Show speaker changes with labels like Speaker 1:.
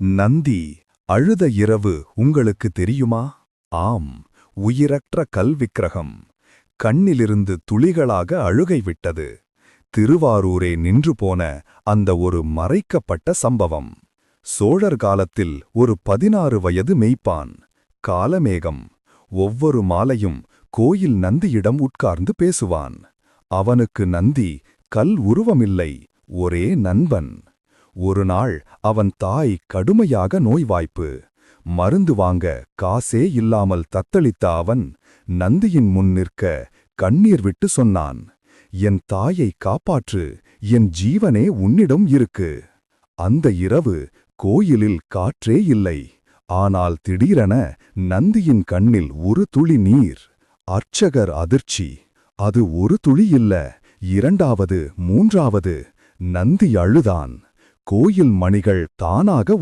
Speaker 1: நந்தி அழுத இரவு உங்களுக்கு தெரியுமா? ஆம், உயிரற்ற கல் விக்கிரகம். கண்ணிலிருந்து துளிகளாக அழுகை விட்டது. திருவாரூரே நின்று போன அந்த ஒரு மறைக்கப்பட்ட சம்பவம். சோழர் காலத்தில் ஒரு 16 வயது மெய்ப்பான். காலமேகம். ஒவ்வொரு மாலையும் கோயில் நந்தியிடம் உட்கார்ந்து பேசுவான். அவனுக்கு நந்தி கல் உருவமில்லை, ஒரே நண்பன். ஒரு நாள் அவன் தாய் கடுமையாக நோய்வாய்ப்பு. மருந்து வாங்க காசே இல்லாமல் தத்தளித்த அவன் நந்தியின் முன் நிற்க கண்ணீர் விட்டு சொன்னான், என் தாயை காப்பாற்று, என் ஜீவனே உன்னிடம் இருக்கு. அந்த இரவு கோயிலில் காற்றே இல்லை. ஆனால் திடீரென நந்தியின் கண்ணில் ஒரு துளி நீர். அர்ச்சகர் அதிர்ச்சி. அது ஒரு துளி இல்ல, 2வது 3வது. நந்தி அழுதான். கோயில் மணிகள் தானாக